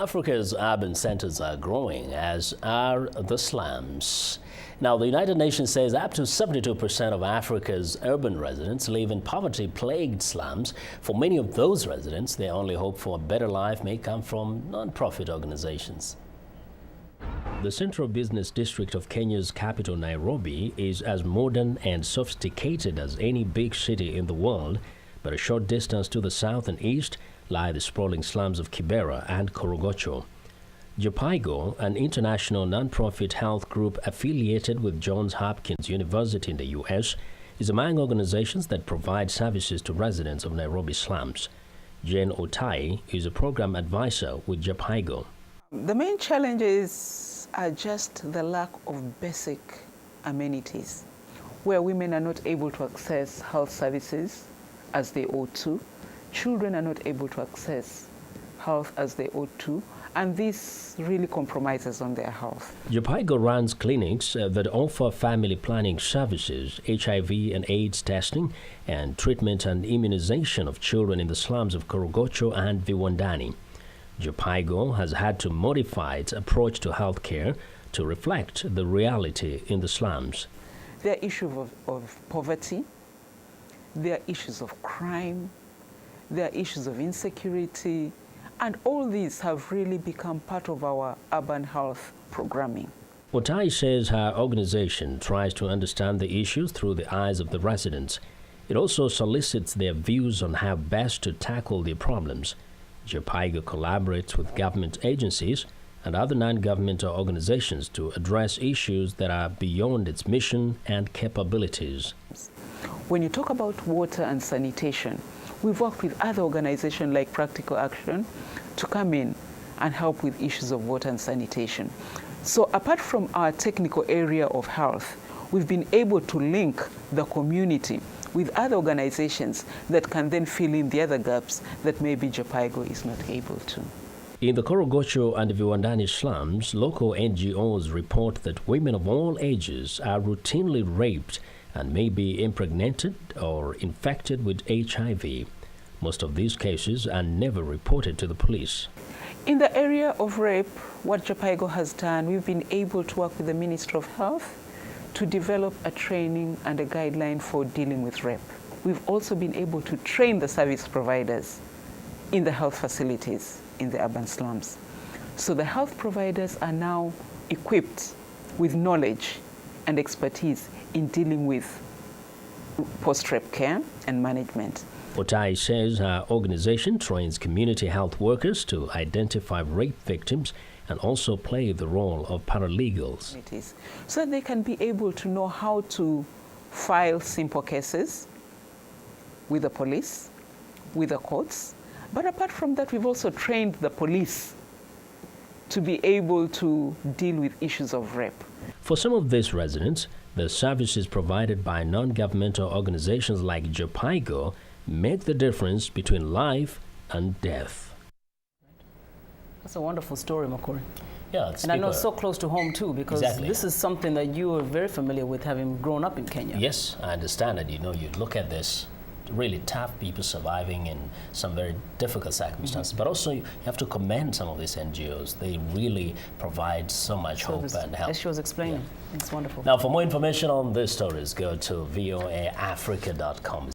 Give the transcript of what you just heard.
Africa's urban centers are growing, as are the slums. Now, the United Nations says up to 72% of Africa's urban residents live in poverty-plagued slums. For many of those residents, their only hope for a better life may come from non-profit organizations. The central business district of Kenya's capital, Nairobi, is as modern and sophisticated as any big city in the world, but a short distance to the south and east lie the sprawling slums of Kibera and Korogocho. Jopaigo, an international non-profit health group affiliated with Johns Hopkins University in the U.S., is among organizations that provide services to residents of Nairobi slums. Jane Otai is a program advisor with Jopaigo. The main challenges are just the lack of basic amenities, where women are not able to access health services as they ought to. Children are not able to access health as they ought to, and this really compromises on their health. Jopaigo runs clinics that offer family planning services, HIV and AIDS testing, and treatment and immunization of children in the slums of Korogocho and Viwandani. Jopaigo has had to modify its approach to healthcare to reflect the reality in the slums. There are issues of poverty, there are issues of crime, there are issues of insecurity, and all these have really become part of our urban health programming. Otai says her organization tries to understand the issues through the eyes of the residents. It also solicits their views on how best to tackle the problems. Jopaigo collaborates with government agencies and other non-governmental organizations to address issues that are beyond its mission and capabilities. When you talk about water and sanitation, we've worked with other organizations like Practical Action to come in and help with issues of water and sanitation. So apart from our technical area of health, we've been able to link the community with other organizations that can then fill in the other gaps that maybe Jopaigo is not able to. In the Korogocho and Viwandani slums, local NGOs report that women of all ages are routinely raped and may be impregnated or infected with HIV. Most of these cases are never reported to the police. In the area of rape, what Jopaigo has done, we've been able to work with the Ministry of Health to develop a training and a guideline for dealing with rape. We've also been able to train the service providers in the health facilities in the urban slums. So the health providers are now equipped with knowledge and expertise in dealing with post-rape care and management. Otai says her organization trains community health workers to identify rape victims and also play the role of paralegals. So that they can be able to know how to file simple cases with the police, with the courts. But apart from that, we've also trained the police to be able to deal with issues of rape. For some of these residents, the services provided by non-governmental organizations like Jopaigo make the difference between life and death. That's a wonderful story, Makori. Yeah, and I know it's so close to home too, because this is something that you are very familiar with, having grown up in Kenya. Yes, I understand it. You know, you look at this really tough people surviving in some very difficult circumstances, but also you have to commend some of these NGOs. They really provide so much hope and help. As she was explaining, it's wonderful. Now, for more information on these stories, go to voaafrica.com.